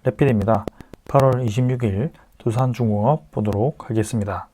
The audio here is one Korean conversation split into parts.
래피드입니다. 8월 26일 두산중공업 보도록 하겠습니다.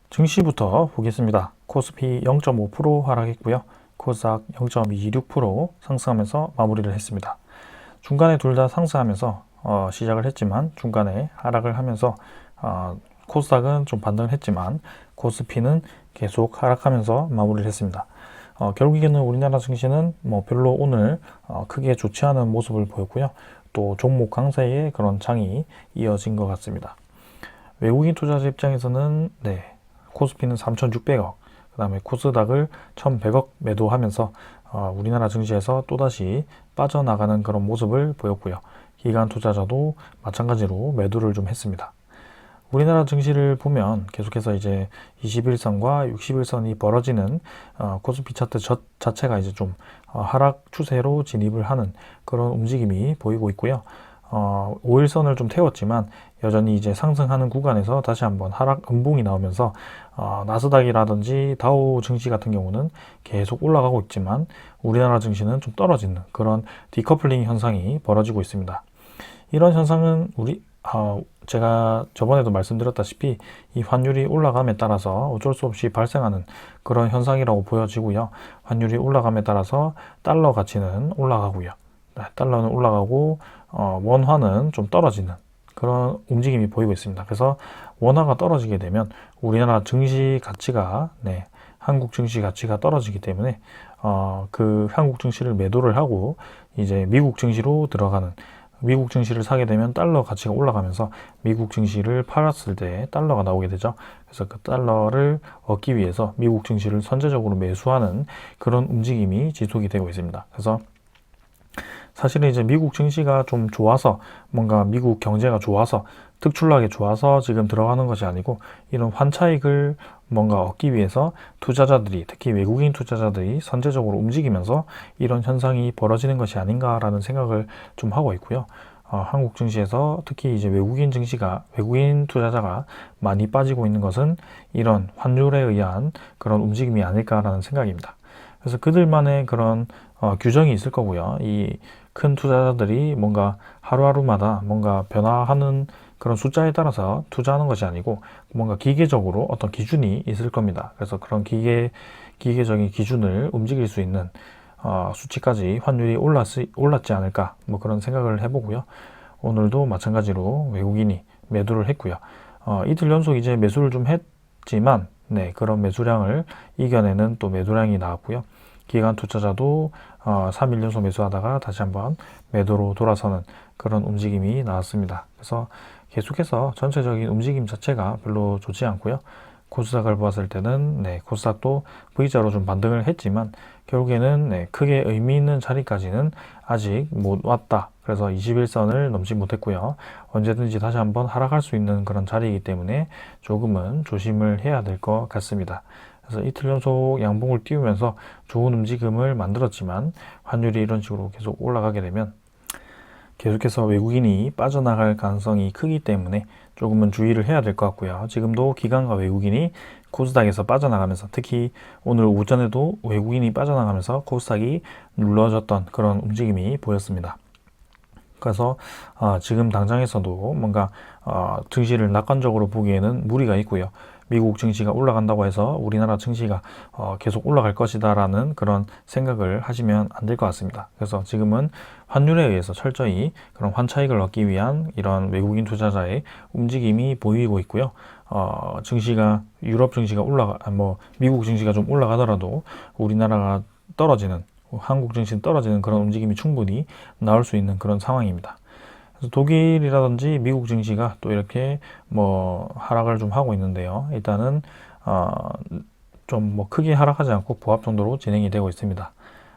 증시부터 보겠습니다. 코스피 0.5% 하락했고요. 코스닥 0.26% 상승하면서 마무리를 했습니다. 중간에 둘 다 상승하면서 시작을 했지만 중간에 하락을 하면서 코스닥은 좀 반등을 했지만 코스피는 계속 하락하면서 마무리를 했습니다. 결국에는 우리나라 증시는 별로 오늘 크게 좋지 않은 모습을 보였고요. 또 종목 강세의 그런 장이 이어진 것 같습니다. 외국인 투자자 입장에서는 코스피는 3,600억, 그 다음에 코스닥을 1,100억 매도하면서 우리나라 증시에서 또다시 빠져나가는 그런 모습을 보였고요. 기관 투자자도 마찬가지로 매도를 좀 했습니다. 우리나라 증시를 보면 계속해서 이제 21선과 61선이 벌어지는 코스피 차트 자체가 이제 좀 하락 추세로 진입을 하는 그런 움직임이 보이고 있고요. 5일선을 좀 태웠지만 여전히 이제 상승하는 구간에서 다시 한번 하락 음봉이 나오면서 나스닥이라든지 다우 증시 같은 경우는 계속 올라가고 있지만 우리나라 증시는 좀 떨어지는 그런 디커플링 현상이 벌어지고 있습니다. 이런 현상은 제가 저번에도 말씀드렸다시피 이 환율이 올라감에 따라서 어쩔 수 없이 발생하는 그런 현상이라고 보여지고요. 환율이 올라감에 따라서 달러 가치는 올라가고요. 달러는 올라가고 원화는 좀 떨어지는 그런 움직임이 보이고 있습니다. 그래서 원화가 떨어지게 되면 우리나라 증시 가치가 한국 증시 가치가 떨어지기 때문에 그 한국 증시를 매도를 하고 이제 미국 증시로 들어가는, 미국 증시를 사게 되면 달러 가치가 올라가면서 미국 증시를 팔았을 때 달러가 나오게 되죠. 그래서 그 달러를 얻기 위해서 미국 증시를 선제적으로 매수하는 그런 움직임이 지속이 되고 있습니다. 그래서 사실은 이제 미국 증시가 좀 좋아서, 뭔가 미국 경제가 좋아서, 특출나게 좋아서 지금 들어가는 것이 아니고 이런 환차익을 뭔가 얻기 위해서 투자자들이, 특히 외국인 투자자들이 선제적으로 움직이면서 이런 현상이 벌어지는 것이 아닌가라는 생각을 좀 하고 있고요. 한국 증시에서 특히 이제 외국인 투자자가 많이 빠지고 있는 것은 이런 환율에 의한 그런 움직임이 아닐까라는 생각입니다. 그래서 그들만의 그런 규정이 있을 거고요. 이 큰 투자자들이 뭔가 하루하루마다 뭔가 변화하는 그런 숫자에 따라서 투자하는 것이 아니고 뭔가 기계적으로 어떤 기준이 있을 겁니다. 그래서 그런 기계적인 기준을 움직일 수 있는 수치까지 환율이 올랐지 않을까, 그런 생각을 해보고요. 오늘도 마찬가지로 외국인이 매도를 했고요. 이틀 연속 이제 매수를 좀 했지만 그런 매수량을 이겨내는 또 매도량이 나왔고요. 기관 투자자도 3일 연속 매수하다가 다시 한번 매도로 돌아서는 그런 움직임이 나왔습니다. 그래서 계속해서 전체적인 움직임 자체가 별로 좋지 않고요. 코스닥을 보았을 때는 코스닥도 V자로 좀 반등을 했지만 결국에는 크게 의미 있는 자리까지는 아직 못 왔다. 그래서 21선을 넘지 못했고요. 언제든지 다시 한번 하락할 수 있는 그런 자리이기 때문에 조금은 조심을 해야 될 것 같습니다. 그래서 이틀 연속 양봉을 띄우면서 좋은 움직임을 만들었지만 환율이 이런 식으로 계속 올라가게 되면 계속해서 외국인이 빠져나갈 가능성이 크기 때문에 조금은 주의를 해야 될 것 같고요. 지금도 기관과 외국인이 코스닥에서 빠져나가면서, 특히 오늘 오전에도 외국인이 빠져나가면서 코스닥이 눌러졌던 그런 움직임이 보였습니다. 그래서 지금 당장에서도 뭔가 증시를 낙관적으로 보기에는 무리가 있고요. 미국 증시가 올라간다고 해서 우리나라 증시가 계속 올라갈 것이다 라는 그런 생각을 하시면 안 될 것 같습니다. 그래서 지금은 환율에 의해서 철저히 그런 환차익을 얻기 위한 이런 외국인 투자자의 움직임이 보이고 있고요. 증시가, 유럽 증시가 미국 증시가 좀 올라가더라도 우리나라가 떨어지는, 한국 증시는 떨어지는 그런 움직임이 충분히 나올 수 있는 그런 상황입니다. 그래서 독일이라든지 미국 증시가 또 이렇게 하락을 좀 하고 있는데요. 일단은 좀 크게 하락하지 않고 보합 정도로 진행이 되고 있습니다.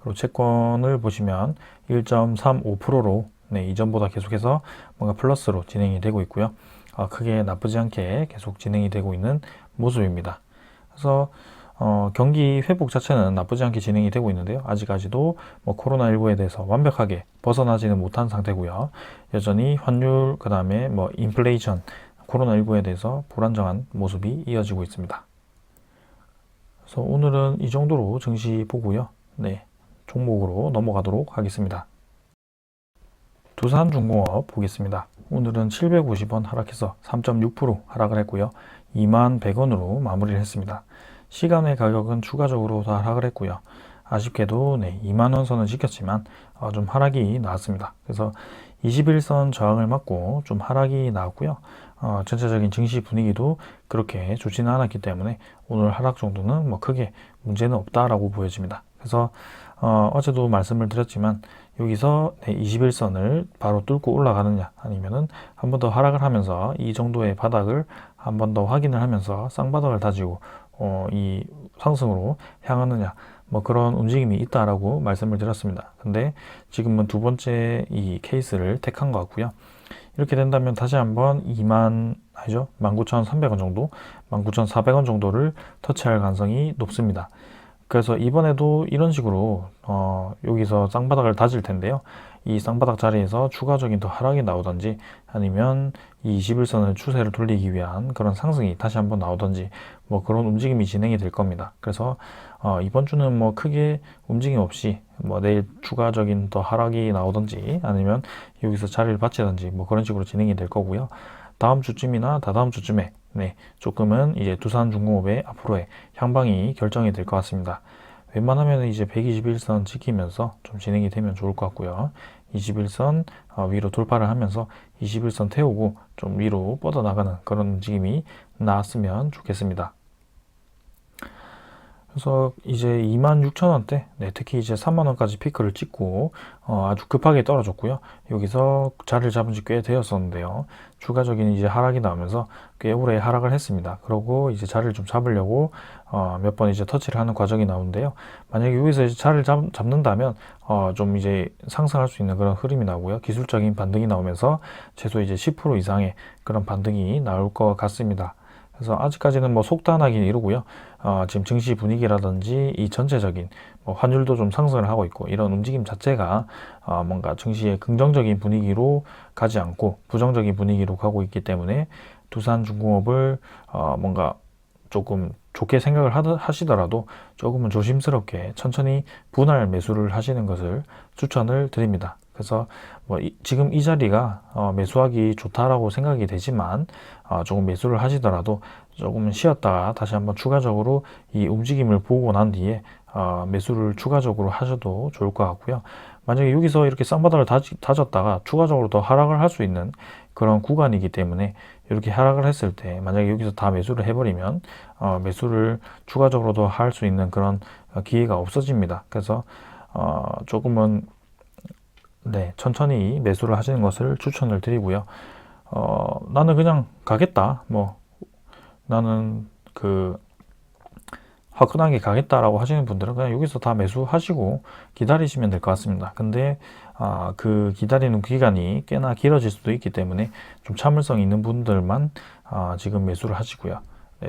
그리고 채권을 보시면 1.35%로 이전보다 계속해서 뭔가 플러스로 진행이 되고 있고요. 크게 나쁘지 않게 계속 진행이 되고 있는 모습입니다. 그래서 경기 회복 자체는 나쁘지 않게 진행이 되고 있는데요. 아직까지도 코로나19에 대해서 완벽하게 벗어나지는 못한 상태고요. 여전히 환율, 그 다음에 인플레이션, 코로나19에 대해서 불안정한 모습이 이어지고 있습니다. 그래서 오늘은 이 정도로 증시 보고요. 종목으로 넘어가도록 하겠습니다. 두산중공업 보겠습니다. 오늘은 750원 하락해서 3.6% 하락을 했고요. 21,100원으로 마무리를 했습니다. 시간의 가격은 추가적으로 더 하락을 했고요. 아쉽게도 2만원 선은 지켰지만 좀 하락이 나왔습니다. 그래서 21선 저항을 맞고 좀 하락이 나왔고요. 전체적인 증시 분위기도 그렇게 좋지는 않았기 때문에 오늘 하락 정도는 뭐 크게 문제는 없다라고 보여집니다. 그래서 어제도 말씀을 드렸지만 여기서 21선을 바로 뚫고 올라가느냐 아니면은 한 번 더 하락을 하면서 이 정도의 바닥을 한 번 더 확인을 하면서 쌍바닥을 다지고 이 상승으로 향하느냐 뭐 그런 움직임이 있다라고 말씀을 드렸습니다. 근데 지금은 두 번째 이 케이스를 택한 것 같고요. 이렇게 된다면 다시 한번 19,300원 정도, 19,400원 정도를 터치할 가능성이 높습니다. 그래서 이번에도 이런 식으로 여기서 쌍바닥을 다질 텐데요. 이 쌍바닥 자리에서 추가적인 더 하락이 나오든지 아니면 이 21선을 추세를 돌리기 위한 그런 상승이 다시 한번 나오든지 뭐 그런 움직임이 진행이 될 겁니다. 그래서 이번 주는 뭐 크게 움직임 없이 뭐 내일 추가적인 더 하락이 나오든지 아니면 여기서 자리를 받치든지 뭐 그런 식으로 진행이 될 거고요. 다음 주쯤이나 다다음 주쯤에 조금은 이제 두산중공업의 앞으로의 향방이 결정이 될 것 같습니다. 웬만하면 이제 121선 지키면서 좀 진행이 되면 좋을 것 같고요. 21선 위로 돌파를 하면서 21선 태우고 좀 위로 뻗어나가는 그런 움직임이 나왔으면 좋겠습니다. 그래서 이제 26,000원대, 특히 이제 3만원까지 피크를 찍고 아주 급하게 떨어졌고요. 여기서 자리를 잡은 지 꽤 되었었는데요. 추가적인 이제 하락이 나오면서 꽤 오래 하락을 했습니다. 그러고 이제 자리를 좀 잡으려고 몇 번 이제 터치를 하는 과정이 나오는데요. 만약에 여기서 이제 자리를 잡는다면 좀 이제 상승할 수 있는 그런 흐름이 나오고요. 기술적인 반등이 나오면서 최소 이제 10% 이상의 그런 반등이 나올 것 같습니다. 그래서 아직까지는 뭐 속단하기는 이르고요. 지금 증시 분위기라든지 이 전체적인 뭐 환율도 좀 상승을 하고 있고 이런 움직임 자체가 뭔가 증시의 긍정적인 분위기로 가지 않고 부정적인 분위기로 가고 있기 때문에 두산중공업을 뭔가 조금 좋게 생각을 하시더라도 조금은 조심스럽게 천천히 분할 매수를 하시는 것을 추천을 드립니다. 그래서 뭐 지금 이 자리가 매수하기 좋다라고 생각이 되지만 조금 매수를 하시더라도 조금 쉬었다가 다시 한번 추가적으로 이 움직임을 보고 난 뒤에 매수를 추가적으로 하셔도 좋을 것 같고요. 만약에 여기서 이렇게 쌍바닥을 다졌다가 추가적으로 더 하락을 할 수 있는 그런 구간이기 때문에 이렇게 하락을 했을 때 만약에 여기서 다 매수를 해버리면 매수를 추가적으로 더 할 수 있는 그런 기회가 없어집니다. 그래서 조금은 천천히 매수를 하시는 것을 추천을 드리고요. 나는 그냥 가겠다. 뭐 나는 화끈하게 가겠다라고 하시는 분들은 그냥 여기서 다 매수하시고 기다리시면 될 것 같습니다. 근데 그 기다리는 기간이 꽤나 길어질 수도 있기 때문에 좀 참을성 있는 분들만 지금 매수를 하시고요.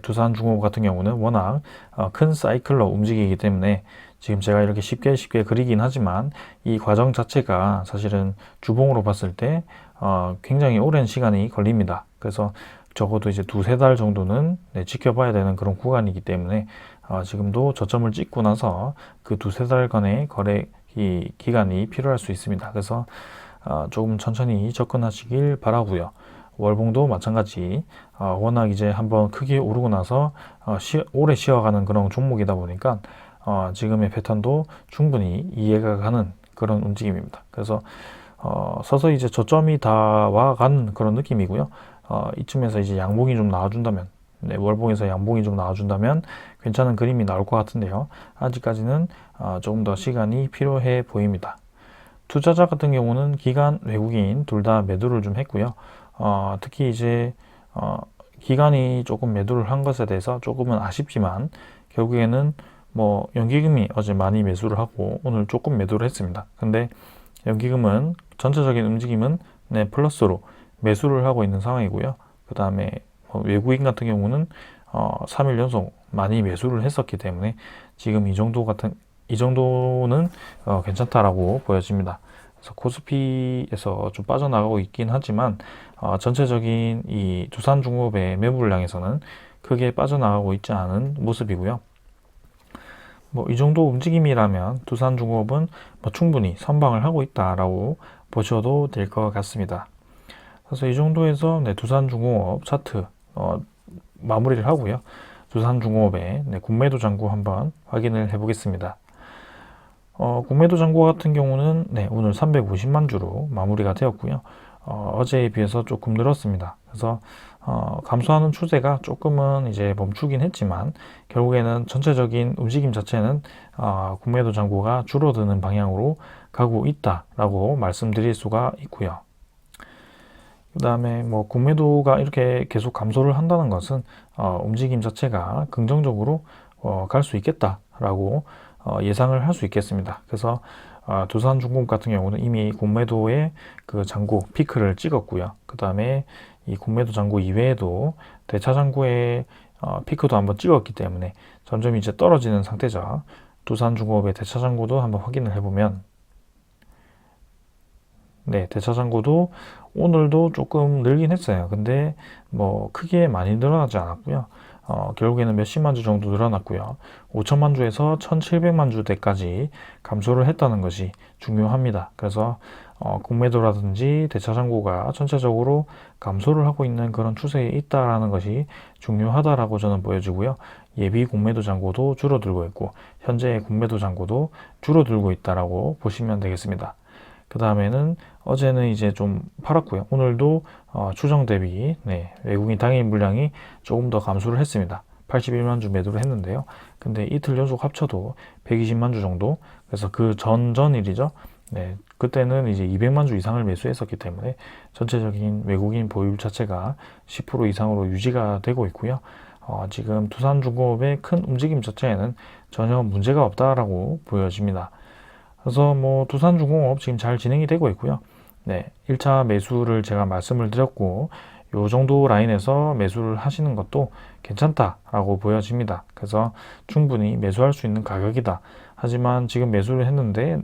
두산중공업 같은 경우는 워낙 큰 사이클로 움직이기 때문에 지금 제가 이렇게 쉽게 그리긴 하지만 이 과정 자체가 사실은 주봉으로 봤을 때 굉장히 오랜 시간이 걸립니다. 그래서 적어도 이제 2-3달 정도는 지켜봐야 되는 그런 구간이기 때문에 지금도 저점을 찍고 나서 그 2-3달간의 거래 기간이 필요할 수 있습니다. 그래서 조금 천천히 접근하시길 바라고요. 월봉도 마찬가지 워낙 이제 한번 크게 오르고 나서 오래 쉬어가는 그런 종목이다 보니까 지금의 패턴도 충분히 이해가 가는 그런 움직임입니다. 그래서 서서히 이제 저점이 다 와가는 그런 느낌이고요. 이쯤에서 이제 양봉이 좀 나와준다면 월봉에서 양봉이 좀 나와준다면 괜찮은 그림이 나올 것 같은데요. 아직까지는 조금 더 시간이 필요해 보입니다. 투자자 같은 경우는 기관, 외국인 둘 다 매도를 좀 했고요. 특히 이제 기관이 조금 매도를 한 것에 대해서 조금은 아쉽지만 결국에는 뭐 연기금이 어제 많이 매수를 하고 오늘 조금 매도를 했습니다. 근데 연기금은 전체적인 움직임은 플러스로 매수를 하고 있는 상황이고요. 그 다음에 외국인 같은 경우는 3일 연속 많이 매수를 했었기 때문에 지금 이 정도는 괜찮다라고 보여집니다. 그래서 코스피에서 좀 빠져나가고 있긴 하지만 전체적인 이 두산중공업의 매물량에서는 크게 빠져나가고 있지 않은 모습이고요. 뭐 이 정도 움직임이라면 두산중공업은 뭐 충분히 선방을 하고 있다라고 보셔도 될 것 같습니다. 그래서 이 정도에서 두산중공업 차트 마무리를 하고요. 두산중공업의 군매도 잔고 한번 확인을 해 보겠습니다. 군매도 잔고 같은 경우는 오늘 350만 주로 마무리가 되었고요. 어제에 비해서 조금 늘었습니다. 그래서 감소하는 추세가 조금은 이제 멈추긴 했지만 결국에는 전체적인 움직임 자체는 군매도 잔고가 줄어드는 방향으로 가고 있다라고 말씀드릴 수가 있고요. 그 다음에 뭐 군매도가 이렇게 계속 감소를 한다는 것은 움직임 자체가 긍정적으로 갈 수 있겠다라고 예상을 할 수 있겠습니다. 그래서 두산중공업 같은 경우는 이미 군매도의 그 잔고 피크를 찍었고요. 그 다음에 이 군매도 잔고 이외에도 대차 잔고의 피크도 한번 찍었기 때문에 점점 이제 떨어지는 상태죠. 두산중공업의 대차 잔고도 한번 확인을 해보면 대차 잔고도 오늘도 조금 늘긴 했어요. 근데 뭐 크게 많이 늘어나지 않았고요. 결국에는 몇십만 주 정도 늘어났고요. 5천만 주에서 1,700만 주대까지 감소를 했다는 것이 중요합니다. 그래서 군매도라든지 대차 잔고가 전체적으로 감소를 하고 있는 그런 추세에 있다라는 것이 중요하다라고 저는 보여지고요. 예비 군매도 잔고도 줄어들고 있고 현재 군매도 잔고도 줄어들고 있다라고 보시면 되겠습니다. 그 다음에는 어제는 이제 좀 팔았고요. 오늘도 추정 대비 외국인 당일 물량이 조금 더 감소를 했습니다. 81만 주 매도를 했는데요. 근데 이틀 연속 합쳐도 120만 주 정도. 그래서 그 전일이죠. 그때는 이제 200만 주 이상을 매수했었기 때문에 전체적인 외국인 보유율 자체가 10% 이상으로 유지가 되고 있고요. 지금 두산중공업의 큰 움직임 자체에는 전혀 문제가 없다라고 보여집니다. 그래서 뭐 두산중공업 지금 잘 진행이 되고 있고요. 1차 매수를 제가 말씀을 드렸고 요 정도 라인에서 매수를 하시는 것도 괜찮다라고 보여집니다. 그래서 충분히 매수할 수 있는 가격이다. 하지만 지금 매수를 했는데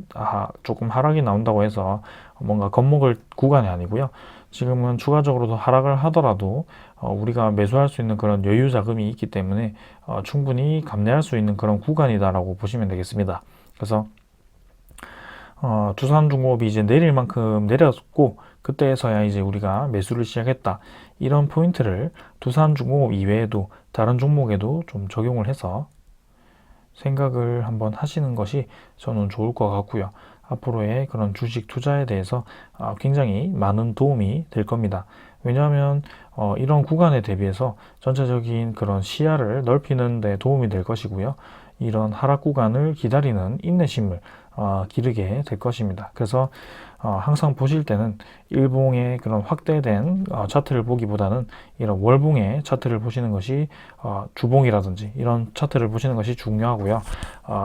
조금 하락이 나온다고 해서 뭔가 겁먹을 구간이 아니고요. 지금은 추가적으로 더 하락을 하더라도 우리가 매수할 수 있는 그런 여유 자금이 있기 때문에 충분히 감내할 수 있는 그런 구간이다라고 보시면 되겠습니다. 그래서 두산중공업이 이제 내릴 만큼 내렸고 그때에서야 이제 우리가 매수를 시작했다. 이런 포인트를 두산중공업 이외에도 다른 종목에도 좀 적용을 해서 생각을 한번 하시는 것이 저는 좋을 것 같고요. 앞으로의 그런 주식 투자에 대해서 굉장히 많은 도움이 될 겁니다. 왜냐하면 이런 구간에 대비해서 전체적인 그런 시야를 넓히는 데 도움이 될 것이고요. 이런 하락 구간을 기다리는 인내심을 기르게 될 것입니다. 그래서 항상 보실 때는 일봉의 그런 확대된 차트를 보기보다는 이런 월봉의 차트를 보시는 것이 주봉이라든지 이런 차트를 보시는 것이 중요하고요.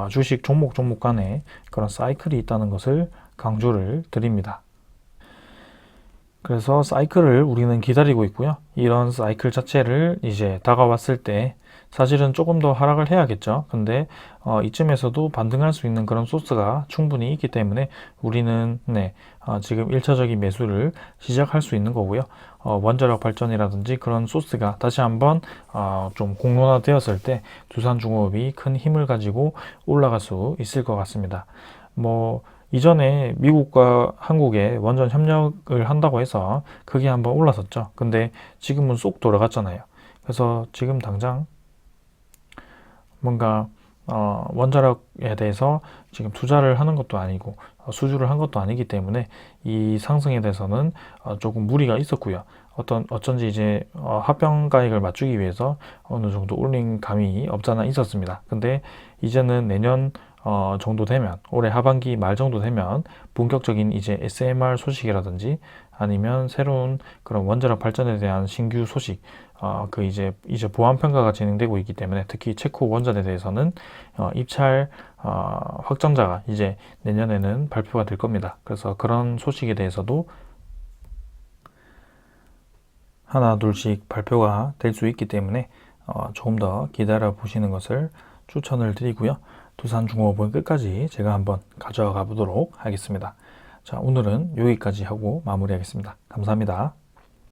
주식 종목 간에 그런 사이클이 있다는 것을 강조를 드립니다. 그래서 사이클을 우리는 기다리고 있고요. 이런 사이클 자체를 이제 다가왔을 때 사실은 조금 더 하락을 해야겠죠. 근데 이쯤에서도 반등할 수 있는 그런 소스가 충분히 있기 때문에 우리는 지금 1차적인 매수를 시작할 수 있는 거고요. 원자력 발전이라든지 그런 소스가 다시 한번 좀 공론화 되었을 때 두산중공업이 큰 힘을 가지고 올라갈 수 있을 것 같습니다. 뭐 이전에 미국과 한국에 원전 협력을 한다고 해서 그게 한번 올랐었죠. 근데 지금은 쏙 돌아갔잖아요. 그래서 지금 당장 뭔가 원자력에 대해서 지금 투자를 하는 것도 아니고 수주를 한 것도 아니기 때문에 이 상승에 대해서는 조금 무리가 있었고요. 어쩐지 이제 합병가액을 맞추기 위해서 어느 정도 올린 감이 없잖아 있었습니다. 근데 이제는 내년 정도 되면 올해 하반기 말 정도 되면 본격적인 이제 SMR 소식이라든지 아니면 새로운 그런 원자력 발전에 대한 신규 소식 그 이제 보안 평가가 진행되고 있기 때문에 특히 체코 원전에 대해서는 입찰 확정자가 이제 내년에는 발표가 될 겁니다. 그래서 그런 소식에 대해서도 하나 둘씩 발표가 될 수 있기 때문에 조금 더 기다려 보시는 것을 추천을 드리고요. 두산중공업은 끝까지 제가 한번 가져가 보도록 하겠습니다. 자, 오늘은 여기까지 하고 마무리하겠습니다. 감사합니다.